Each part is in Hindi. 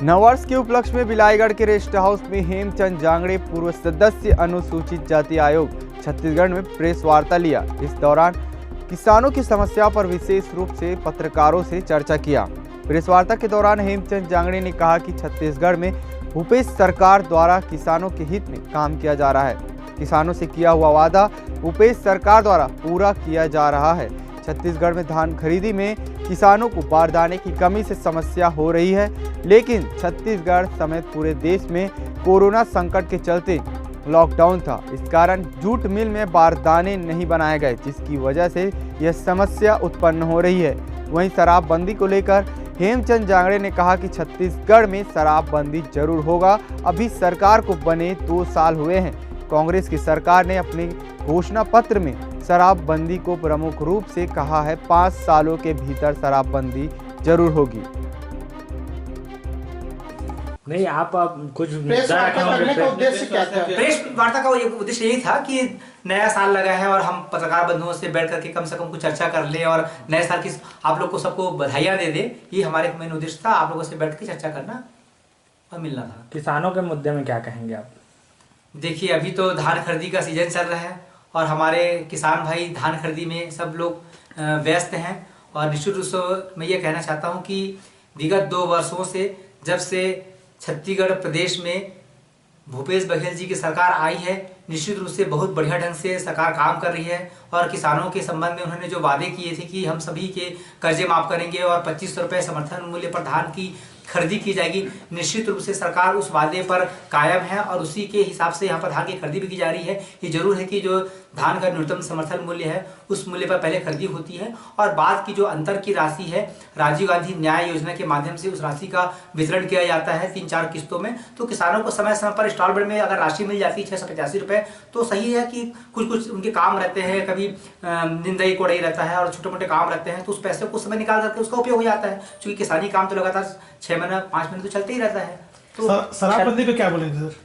नववर्ष के उपलक्ष्य में बिलाईगढ़ के रेस्ट हाउस में हेमचंद जांगड़े, पूर्व सदस्य अनुसूचित जाति आयोग छत्तीसगढ़ में प्रेस वार्ता लिया। इस दौरान किसानों की समस्या पर विशेष रूप से पत्रकारों से चर्चा किया। प्रेस वार्ता के दौरान हेमचंद जांगड़े ने कहा कि छत्तीसगढ़ में भूपेश सरकार द्वारा किसानों के हित में काम किया जा रहा है। किसानों से किया हुआ वादा भूपेश सरकार द्वारा पूरा किया जा रहा है। छत्तीसगढ़ में धान खरीदी में किसानों को बारदाने की कमी से समस्या हो रही है, लेकिन छत्तीसगढ़ समेत पूरे देश में कोरोना संकट के चलते लॉकडाउन था। इस कारण जूट मिल में बारदाने नहीं बनाए गए, जिसकी वजह से यह समस्या उत्पन्न हो रही है। वहीं शराबबंदी को लेकर हेमचंद जांगड़े ने कहा कि छत्तीसगढ़ में शराबबंदी जरूर होगा। अभी सरकार को बने 2 साल हुए हैं। कांग्रेस की सरकार ने अपने घोषणा पत्र में शराबबंदी को प्रमुख रूप से कहा है। 5 सालों के भीतर शराबबंदी जरूर होगी। नहीं, आप कुछ प्रेस वार्ता करने का उद्देश्य क्या था? प्रेस वार्ता का उद्देश्य यही था कि नया साल लगा है और हम पत्रकार बंधुओं से बैठ करके कम से कम कुछ चर्चा कर ले और नए साल की आप लोग को सबको बधाइयाँ दे दे। ये हमारे मेन उद्देश्य था, आप लोगों से बैठ के चर्चा करना और मिलना था। किसानों के मुद्दे में क्या कहेंगे आप? देखिए, अभी तो धान खरीदी का सीजन चल रहा है और हमारे किसान भाई धान खरीदी में सब लोग व्यस्त हैं। और निश्चित रूप से मैं ये कहना चाहता हूँ कि विगत 2 वर्षों से जब से छत्तीसगढ़ प्रदेश में भूपेश बघेल जी की सरकार आई है, निश्चित रूप से बहुत बढ़िया ढंग से सरकार काम कर रही है। और किसानों के संबंध में उन्होंने जो वादे किए थे कि हम सभी के कर्जे माफ करेंगे और 2500 रुपये समर्थन मूल्य पर धान की खरीदी की जाएगी, निश्चित रूप से सरकार उस वादे पर कायम है और उसी के हिसाब से यहाँ पर धान की खरीदी भी की जा रही है। ये जरूर है कि जो धान का न्यूनतम समर्थन मूल्य है उस मूल्य पर पहले खरीदी होती है और बाद की जो अंतर की राशि है राजीव गांधी न्याय योजना के माध्यम से उस राशि का वितरण किया जाता है 3-4 किस्तों में। तो किसानों को समय समय पर इंस्टॉलमेंट में अगर राशि मिल जाती है 685 रुपये तो सही है कि कुछ उनके काम रहते हैं, कभी निंदाई कोड़ाई रहता है और छोटे मोटे काम रहते हैं, तो उस पैसे को समय निकाल करके उसका उपयोग हो जाता है। क्योंकि किसानी काम तो लगातार 6 महीना 5 महीने तो चलते ही रहता है। तो शराबबंदी को क्या बोलेंगे सर?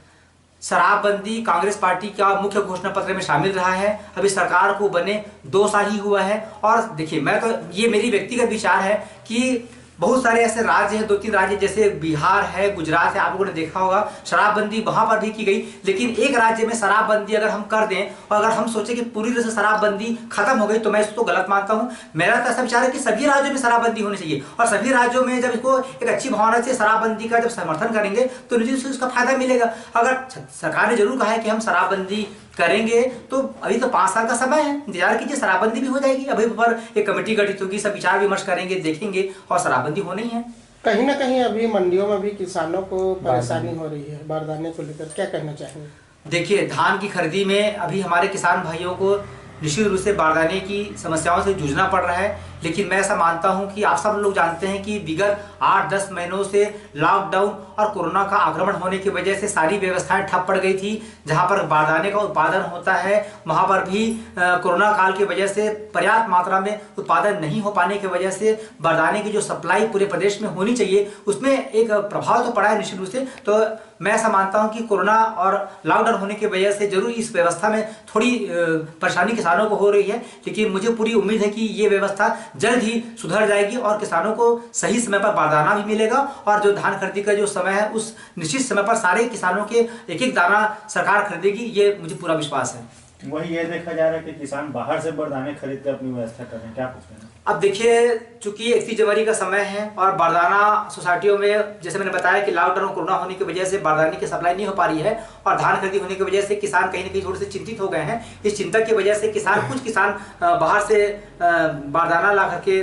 शराबबंदी कांग्रेस पार्टी का मुख्य घोषणा पत्र में शामिल रहा है। अभी सरकार को बने 2 साल ही हुआ है और देखिए, मैं तो ये मेरी व्यक्तिगत विचार है कि बहुत सारे ऐसे राज्य हैं, 2-3 राज्य जैसे बिहार है, गुजरात है, आप लोगों ने देखा होगा शराबबंदी वहां पर भी की गई। लेकिन एक राज्य में शराबबंदी अगर हम कर दें और अगर हम सोचे कि पूरी तरह से शराबबंदी खत्म हो गई तो मैं इसको गलत मानता हूं। मेरा तो ऐसा विचार है कि सभी राज्यों में शराबबंदी होनी चाहिए और सभी राज्यों में जब इसको एक अच्छी भावना से शराबबंदी का जब समर्थन करेंगे तो निश्चित रूप से उसका फायदा मिलेगा। अगर सरकार ने जरूर कहा है कि हम शराबबंदी करेंगे तो अभी तो 5 साल का समय है, इंतजार कीजिए, शराबबंदी भी हो जाएगी। अभी पर एक कमेटी गठित होगी, सब विचार विमर्श करेंगे, देखेंगे और शराबबंदी होनी है। कहीं ना कहीं अभी मंडियों में भी किसानों को परेशानी हो रही है बारदाने को लेकर, क्या कहना चाहेंगे? देखिए, धान की खरीदी में अभी हमारे किसान भाइयों को निश्चित रूप से बारदाने की समस्याओं से जूझना पड़ रहा है। लेकिन मैं ऐसा मानता हूं कि आप सब लोग जानते हैं कि विगत 8-10 महीनों से लॉकडाउन और कोरोना का आक्रमण होने की वजह से सारी व्यवस्थाएं ठप पड़ गई थी। जहां पर बारदाने का उत्पादन होता है वहां पर भी कोरोना काल की वजह से पर्याप्त मात्रा में उत्पादन नहीं हो पाने की वजह से बारदाने की जो सप्लाई पूरे प्रदेश में होनी चाहिए उसमें एक प्रभाव तो पड़ा है निश्चित रूप से। तो मैं ऐसा मानता हूं कि कोरोना और लॉकडाउन होने की वजह से जरूर इस व्यवस्था में थोड़ी परेशानी किसानों को हो रही है, लेकिन मुझे पूरी उम्मीद है कि ये व्यवस्था जल्द ही सुधर जाएगी और किसानों को सही समय पर बारदाना भी मिलेगा और जो धान खरीदी का जो समय है उस निश्चित समय पर सारे किसानों के एक दाना सरकार खरीदेगी, ये मुझे पूरा विश्वास है। वही ये देखा जा रहा है कि किसान बाहर से बारदाने खरीद कर अपनी व्यवस्था कर रहे हैं, क्या कुछ कहना? अब देखिए, चूंकि 31 जनवरी का समय है और बारदाना सोसाइटियों में जैसे मैंने बताया कि लॉकडाउन और कोरोना होने की वजह से बारदाने की सप्लाई नहीं हो पा रही है और धान खरीदी होने की वजह से किसान कहीं ना कहीं थोड़े से चिंतित हो गए हैं। इस चिंता की वजह से कुछ किसान बाहर से बारदाना ला करके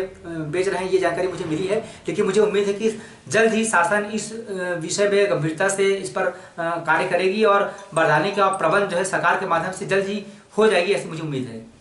बेच रहे हैं, ये जानकारी मुझे मिली है। लेकिन मुझे उम्मीद है कि जल्द ही शासन इस विषय में गंभीरता से इस पर कार्य करेगी और बारदाने का प्रबंध जो है सरकार के माध्यम से जल्द ही हो जाएगी, ऐसी मुझे उम्मीद है।